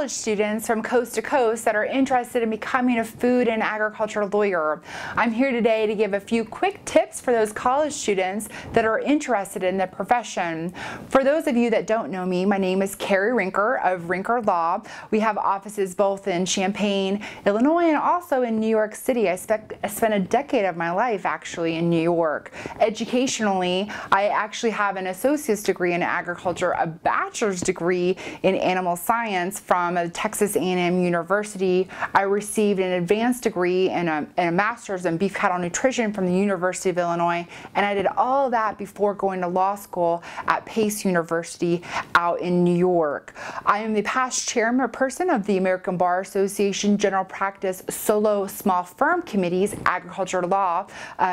college students from coast to coast that are interested in becoming a food and agriculture lawyer. I'm here today to give a few quick tips for those college students that are interested in the profession. For those of you that don't know me, my name is Cari Rincker of Rincker Law. We have offices both in Champaign, Illinois, and also in New York City. I spent a decade of my life actually in New York. Educationally, I actually have an associate's degree in agriculture, a bachelor's degree in animal science from Texas A&M University. I received an advanced degree and a master's in beef cattle nutrition from the University of Illinois, and I did all of that before going to law school at Pace University out in New York. I am the past chairperson of the American Bar Association General Practice Solo Small Firm Committee's Agriculture Law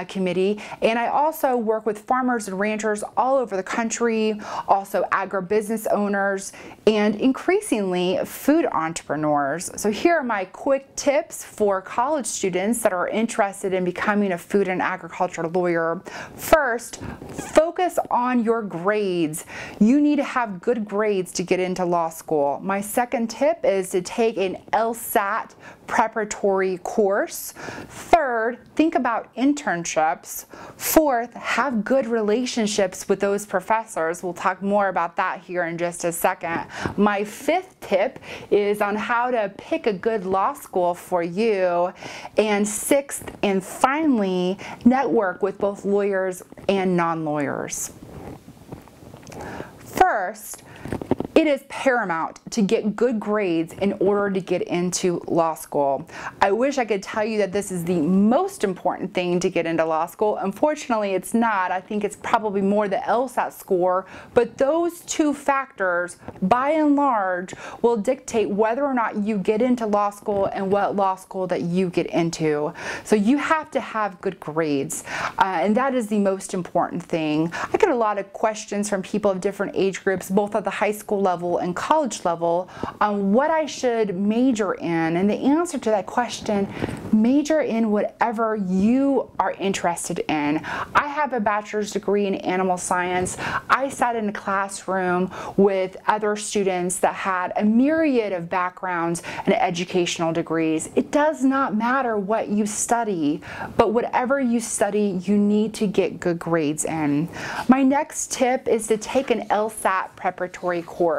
Committee, and I also work with farmers and ranchers all over the country, also agribusiness owners, and increasingly food entrepreneurs. So here are my quick tips for college students that are interested in becoming a food and agriculture lawyer. First, focus on your grades. You need to have good grades to get into law school. My second tip is to take an LSAT preparatory course. Third, think about internships. Fourth, have good relationships with those professors. We'll talk more about that here in just a second. My fifth tip is on how to pick a good law school for you. And sixth and finally, network with both lawyers and non-lawyers. First, it is paramount to get good grades in order to get into law school. I wish I could tell you that this is the most important thing to get into law school. Unfortunately, it's not. I think it's probably more the LSAT score, but those two factors, by and large, will dictate whether or not you get into law school and what law school that you get into. So you have to have good grades, and that is the most important thing. I get a lot of questions from people of different age groups, both at the high school level and college level, on what I should major in. And the answer to that question, major in whatever you are interested in. I have a bachelor's degree in animal science. I sat in a classroom with other students that had a myriad of backgrounds and educational degrees. It does not matter what you study, but whatever you study, you need to get good grades in. My next tip is to take an LSAT preparatory course.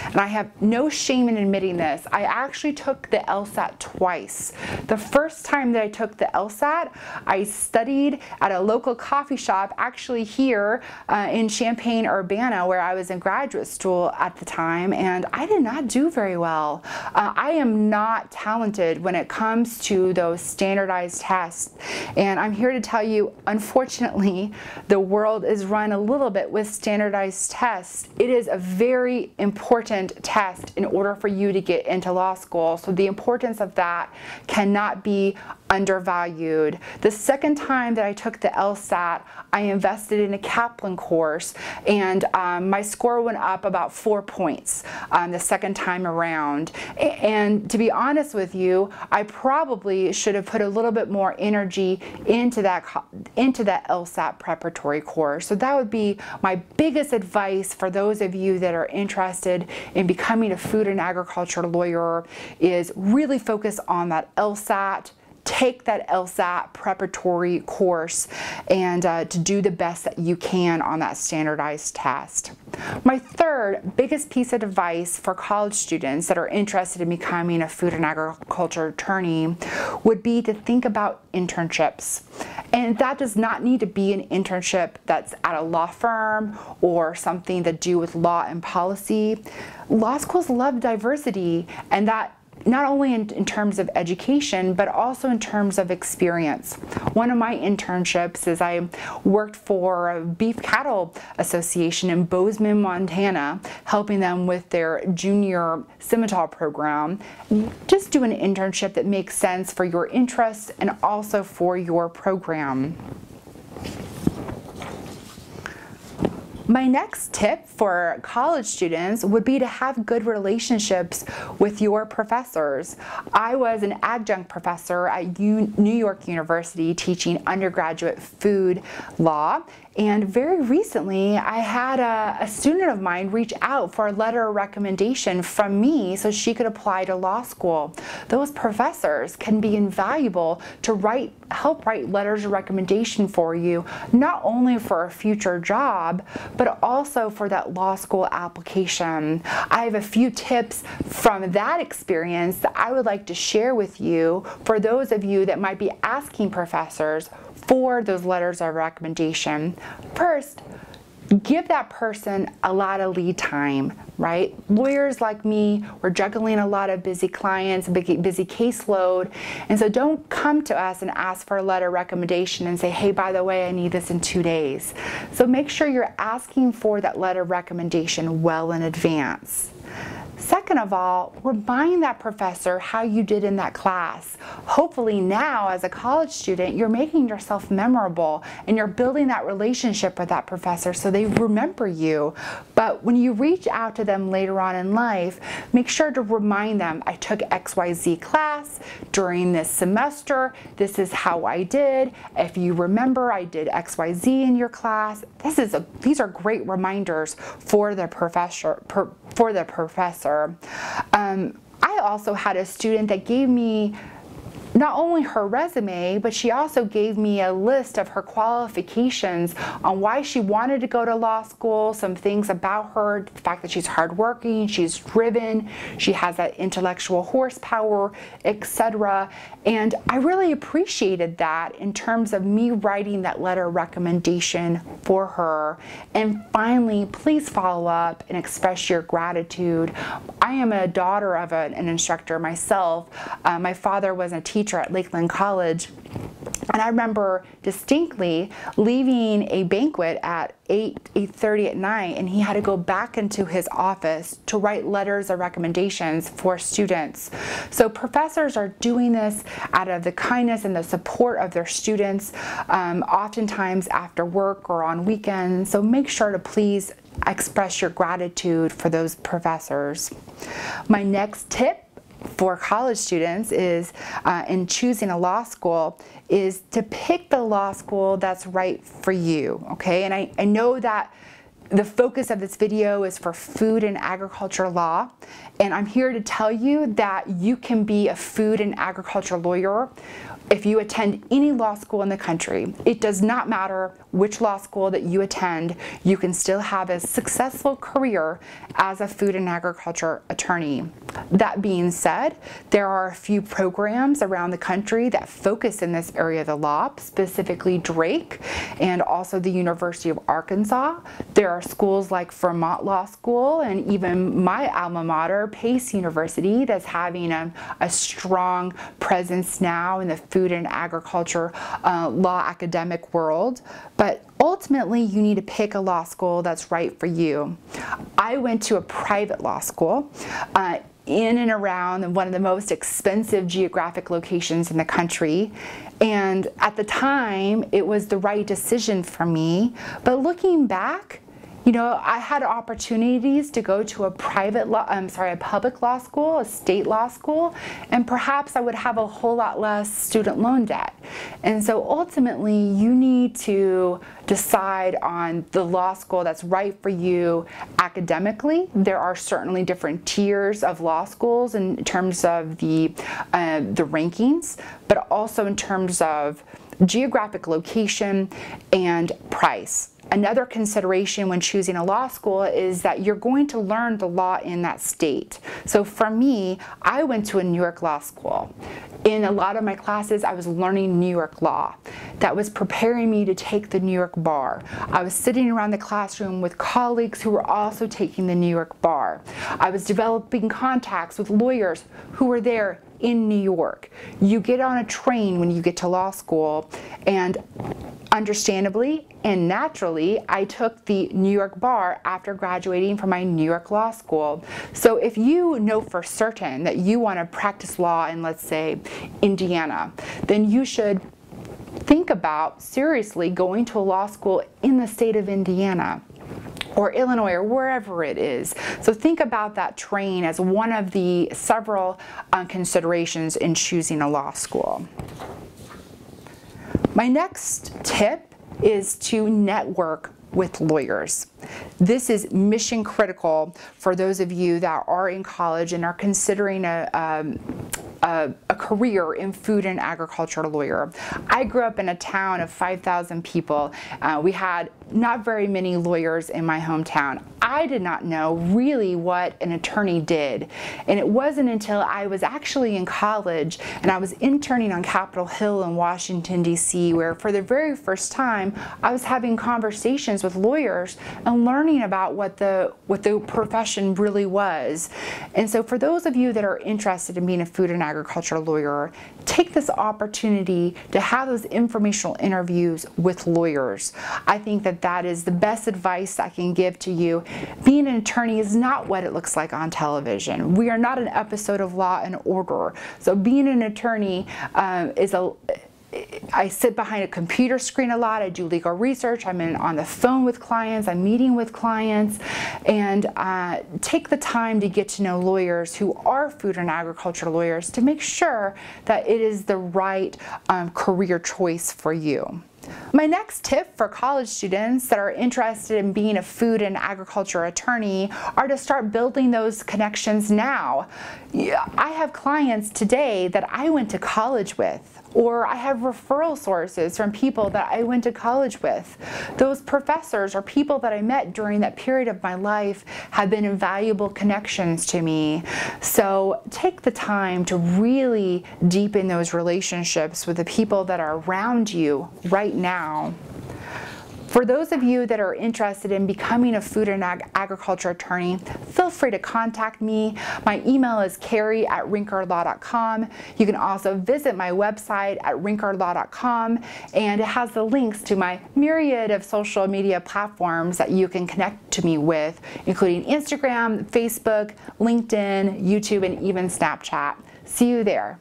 And I have no shame in admitting this. I actually took the LSAT twice. The first time that I took the LSAT, I studied at a local coffee shop, actually here in Champaign-Urbana, where I was in graduate school at the time, and I did not do very well. I am not talented when it comes to those standardized tests, and I'm here to tell you, unfortunately, the world is run a little bit with standardized tests. It is a very important test in order for you to get into law school. So the importance of that cannot be undervalued. The second time that I took the LSAT, I invested in a Kaplan course, and my score went up about 4 points the second time around. And to be honest with you, I probably should have put a little bit more energy into that LSAT preparatory course. So that would be my biggest advice for those of you that are interested in becoming a food and agriculture lawyer, is really focus on that LSAT. Take that LSAT preparatory course and to do the best that you can on that standardized test. My third biggest piece of advice for college students that are interested in becoming a food and agriculture attorney would be to think about internships. And that does not need to be an internship that's at a law firm or something to do with law and policy. Law schools love diversity, and that not only in terms of education, but also in terms of experience. One of my internships is I worked for a beef cattle association in Bozeman, Montana, helping them with their junior scimitar program. Just do an internship that makes sense for your interests and also for your program. My next tip for college students would be to have good relationships with your professors. I was an adjunct professor at New York University teaching undergraduate food law, And very recently, I had a student of mine reach out for a letter of recommendation from me so she could apply to law school. Those professors can be invaluable to help write letters of recommendation for you, not only for a future job, but also for that law school application. I have a few tips from that experience that I would like to share with you for those of you that might be asking professors for those letters of recommendation. First, give that person a lot of lead time, right? Lawyers like me, we're juggling a lot of busy clients, busy caseload, and so don't come to us and ask for a letter of recommendation and say, hey, by the way, I need this in 2 days. So make sure you're asking for that letter of recommendation well in advance. Second of all, remind that professor how you did in that class. Hopefully now, as a college student, you're making yourself memorable and you're building that relationship with that professor so they remember you. But when you reach out to them later on in life, make sure to remind them, I took XYZ class during this semester. This is how I did. If you remember, I did XYZ in your class. These are great reminders for the professor. I also had a student that gave me not only her resume, but she also gave me a list of her qualifications on why she wanted to go to law school, some things about her, the fact that she's hardworking, she's driven, she has that intellectual horsepower, etc. And I really appreciated that in terms of me writing that letter of recommendation for her. And finally, please follow up and express your gratitude. I am a daughter of an instructor myself. My father was a teacher at Lakeland College, and I remember distinctly leaving a banquet at 8:30 at night, and he had to go back into his office to write letters of recommendations for students. So professors are doing this out of the kindness and the support of their students, oftentimes after work or on weekends. So make sure to please express your gratitude for those professors. My next tip for college students is in choosing a law school is to pick the law school that's right for you, okay? And I know that the focus of this video is for food and agriculture law, and I'm here to tell you that you can be a food and agriculture lawyer if you attend any law school in the country. It does not matter which law school that you attend, you can still have a successful career as a food and agriculture attorney. That being said, there are a few programs around the country that focus in this area of the law, specifically Drake and also the University of Arkansas. There are schools like Vermont Law School and even my alma mater, Pace University, that's having a strong presence now in the food and agriculture law academic world. But ultimately, you need to pick a law school that's right for you. I went to a private law school in and around one of the most expensive geographic locations in the country. And at the time, it was the right decision for me. But looking back, you know, I had opportunities to go to a public law school, a state law school, and perhaps I would have a whole lot less student loan debt. And so ultimately, you need to decide on the law school that's right for you academically. There are certainly different tiers of law schools in terms of the rankings, but also in terms of geographic location and price. Another consideration when choosing a law school is that you're going to learn the law in that state. So for me, I went to a New York law school. In a lot of my classes, I was learning New York law. That was preparing me to take the New York bar. I was sitting around the classroom with colleagues who were also taking the New York bar. I was developing contacts with lawyers who were there in New York. You get on a train when you get to law school, and understandably and naturally, I took the New York bar after graduating from my New York law school. So if you know for certain that you want to practice law in, let's say, Indiana, then you should think about seriously going to a law school in the state of Indiana or Illinois or wherever it is. So think about that train as one of the several considerations in choosing a law school. My next tip is to network with lawyers. This is mission critical for those of you that are in college and are considering a career in food and agriculture lawyer. I grew up in a town of 5,000 people. We had not very many lawyers in my hometown. I did not know really what an attorney did. And it wasn't until I was actually in college and I was interning on Capitol Hill in Washington, D.C., where for the very first time I was having conversations with lawyers and learning about what the profession really was. And so for those of you that are interested in being a food and agriculture lawyer, take this opportunity to have those informational interviews with lawyers. I think that is the best advice I can give to you. Being an attorney is not what it looks like on television. We are not an episode of Law and Order. So being an attorney I sit behind a computer screen a lot. I do legal research. I'm on the phone with clients. I'm meeting with clients, and take the time to get to know lawyers who are food and agriculture lawyers to make sure that it is the right career choice for you. My next tip for college students that are interested in being a food and agriculture attorney are to start building those connections now. I have clients today that I went to college with, or I have referral sources from people that I went to college with. Those professors or people that I met during that period of my life have been invaluable connections to me. So take the time to really deepen those relationships with the people that are around you right now. For those of you that are interested in becoming a food and agriculture attorney, feel free to contact me. My email is cari@rinkerlaw.com. You can also visit my website at rinkerlaw.com, and it has the links to my myriad of social media platforms that you can connect to me with, including Instagram, Facebook, LinkedIn, YouTube, and even Snapchat. See you there.